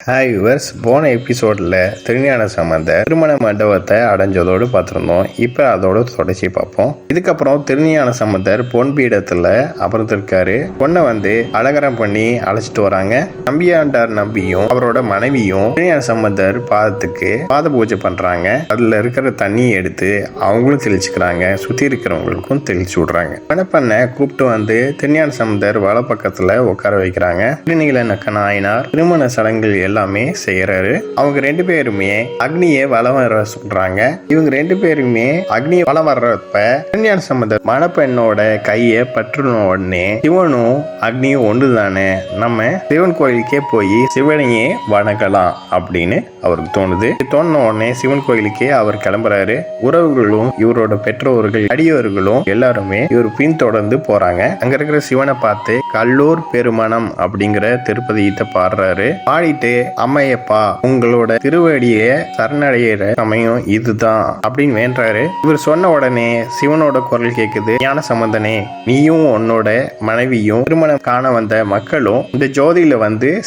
Hi viewers, போன எபிசோடில் திருஞான சம்பந்தர் திருமண மண்டபத்தை அடைஞ்சதோடு பார்த்துருந்தோம். இப்போ அதோட தொடர்ச்சி பார்ப்போம். இதுக்கப்புறம் திருஞான சம்பந்தர் பொன் பீடத்தில் அமர்ந்திருக்காரு. பொண்ணை அலங்காரம் பண்ணி அழைச்சிட்டு வராங்க. நம்பியாண்டார் நம்பியும் அவரோட மனைவியும் திருஞான சம்பந்தர் பாதத்துக்கு பாத பூஜை பண்றாங்க. அதுல இருக்கிற தண்ணியை எடுத்து அவங்களும் தெளிச்சுக்கிறாங்க, சுத்தி இருக்கிறவங்களுக்கும் தெளிச்சு விடுறாங்க. மணப்பெண்ணை கூப்பிட்டு திருஞான சம்பந்தர் வல பக்கத்துல உட்கார வைக்கிறாங்க. திருநீல நக்க நாயனார் திருமண சடங்குகள் எல்லாமே செய்யறாரு. அவங்க ரெண்டு பேருமே அக்னியை வலம் வர சொல்றாங்க. இவங்க ரெண்டு பேருமே அக்னியை வலம் வர்றப்ப திருஞான சம்பந்தர் மணப்பெண்ணோட கையை பற்றுன உடனே சிவனும் அக்னியும் ஒன்றுதானே, நம்ம சிவன் கோயிலுக்கே போய் சிவனையே வணங்கலாம் அப்படின்னு அவருக்கு தோணுது. தோணுன உடனே சிவன் கோயிலுக்கே அவர் கிளம்புறாரு. உறவுகளும் இவரோட பெற்றோர்கள் அடியவர்களும் எல்லாருமே இவர் பின்தொடர்ந்து போறாங்க. அங்க இருக்கிற சிவனை பார்த்து கல்லூர் பெருமணம் அப்படிங்கிற திருப்பதியத்தை பாடுறாரு. பாடிட்டு அம்மையப்பா உங்களோட திருவடிய சரணடைகிற சமயம் இதுதான் அப்படின்னு வேண்டாரு. இவர் சொன்ன உடனே சிவனோட குரல் கேக்குது, ஞான சம்பந்தனே, நீயும் உன்னோட மனைவியும் திருமணம் காண வந்த மக்களும் இந்த ஜோதியில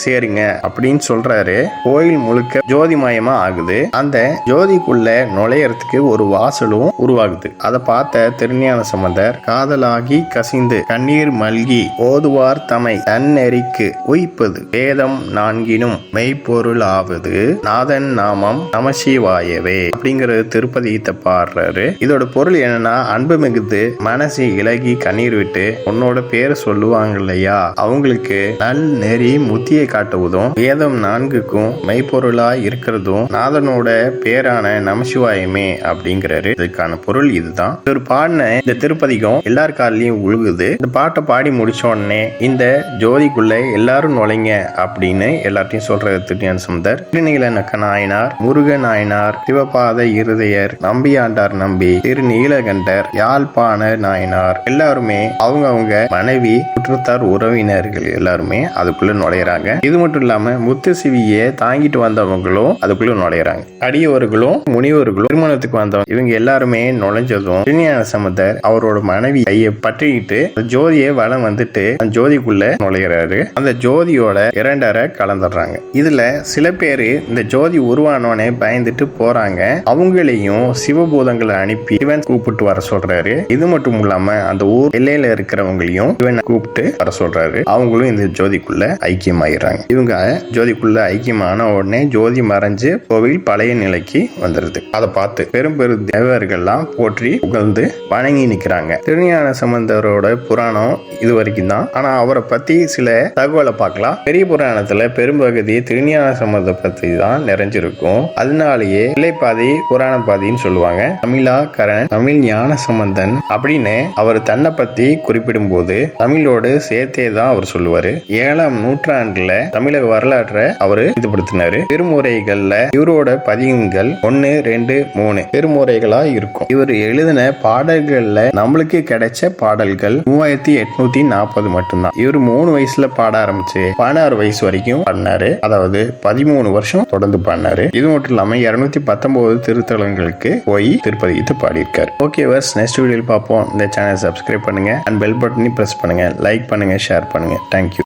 சேருங்க அப்படின்னு சொல்றாரு. கோயில் முழுக்க ஜோதிமயமா ஆகுது. அந்த ஜோதிக்குள்ள நுழையறதுக்கு ஒரு வாசலும் உருவாகுது. அதை பார்த்த திருஞான சம்பந்தர் காதலாகி கசிந்து கண்ணீர் மல்கி ஓதுவார் தமை தன்னெறிக்கு உய்ப்பது வேதம் நான்கினும் மெய்ப்பொருள் ஆவது நாதன் நாமம் நமசிவாயவே அப்படிங்கிற திருப்பதியத்தை பாடுறாரு. இதோட பொருள் என்னன்னா, அன்பு மிகுது மனசு இலகி கண்ணீர் விட்டு உன்னோட பேரை சொல்லுவாங்க இல்லையா, அவங்களுக்கு நல் நெறி முத்தியை காட்டுவதும் வேதம் நான்குக்கும் மெய்ப்பொருளா இருக்கிறதும் நாதனோட பேரான நமசிவாயமே அப்படிங்கிறாரு. இதுக்கான பொருள் இதுதான். ஒரு பாடின இந்த திருப்பதிகம் எல்லார் காலையும் உழுகுது. இந்த பாட்டை பாடி முடிச்ச உடனே இந்த ஜோதிக்குள்ள எல்லாரும் நுழைங்க அப்படின்னு எல்லாத்தையும் சொல்ற திருஞான சம்பந்தர் திருநீல நக்க நாயனார், முருக நாயனார், சிவபாத இருதயர், நம்பியாண்டார் நம்பி, திருநீலகண்டர், யாழ்ப்பாண நாயனார் எல்லாருமே அவங்க மனைவி சுற்றத்தார் உறவினர்கள் எல்லாருமே அதுக்குள்ள நுழையிறாங்க. இது மட்டும் இல்லாம முத்து சிவியை தாங்கிட்டு வந்தவங்களும் அதுக்குள்ள நுழையிறாங்க. அடியவர்களும் முனிவர்களும் திருமணத்துக்கு வந்தவங்க இவங்க எல்லாருமே நுழைஞ்சதும் திருஞான சம்பந்தர் அவரோட மனைவி கையை பற்றிக்கிட்டு ஜோதியை வலம் அந்த ஜோதிக்குள்ள நுழையிறாரு. அந்த ஜோதியோட இரண்டரை கலந்துடுறாங்க. இதுல சில பேரு இந்த ஜோதி உருவானோனே பயந்துட்டு போறாங்க. அவங்களையும் சிவபூதங்களை அனுப்பி சிவன் கூப்பிட்டு வர சொல்றாரு. இது மட்டும் இல்லாம அந்த ஊர் எல்லையில இருக்கிறவங்களையும் சிவன் கூப்பிட்டு வர சொல்றாரு. அவங்களும் இந்த ஜோதிக்குள்ள ஐக்கியமாயிடுறாங்க. இவங்க ஜோதிக்குள்ள ஐக்கியமான உடனே ஜோதி மறைஞ்சு கோவில் பழைய நிலைக்கு வந்துருது. அதை பார்த்து பெரும் பெரும் தேவர்கள்லாம் போற்றி புகழ்ந்து வணங்கி நிக்கிறாங்க. திருஞான சம்பந்தரோட புராணம் இது வரைக்கும் தான். ஆனா அவரை பத்தி சில தகவலை பார்க்கலாம். பெரிய புராணத்துல பெரும்பகுதி திருஞான சம்பந்தத்தை பத்தி தான் நிறைஞ்சிருக்கும். அதனாலேயே இலைப்பாதி புராண பாதின்னு சொல்லுவாங்க. தமிழாக்கரன் தமிழ் ஞான சம்பந்தன் அப்படின்னு அவர் தன்னை பத்தி குறிப்பிடும் போது தமிழோடு சேர்த்தே தான் அவர் சொல்லுவாரு. 7ஆம் நூற்றாண்டுல தமிழக வரலாற்றை அவரு இதுபடுத்தினாரு. திருமுறைகள்ல இவரோட பதிகங்கள் 1, 2, 3 திருமுறைகளா இருக்கும். இவர் எழுதின பாடல்கள்ல நம்மளுக்கு கிடைச்ச பாடல்கள் 3840 மட்டும்தான். இவர் 3 வயசுல பாட ஆரம்பிச்சு 16 வயசு வரைக்கும் பண்ணாரு. அதாவது 13 வருஷம் தொடர்ந்து பண்ணாரு. இது மட்டும் இல்லாம 219 திருத்தலங்களுக்கு போய் திருப்பதிக்கு பாடியிருக்காரு. ஓகே வர்ஸ், நெக்ஸ்ட் வீடியோவில் பார்ப்போம். இந்த சேனல் சப்ஸ்கிரைப் பண்ணுங்க அண்ட் பெல் பட்டனை பிரஸ் பண்ணுங்க, லைக் பண்ணுங்க, ஷேர் பண்ணுங்க. தேங்க்யூ.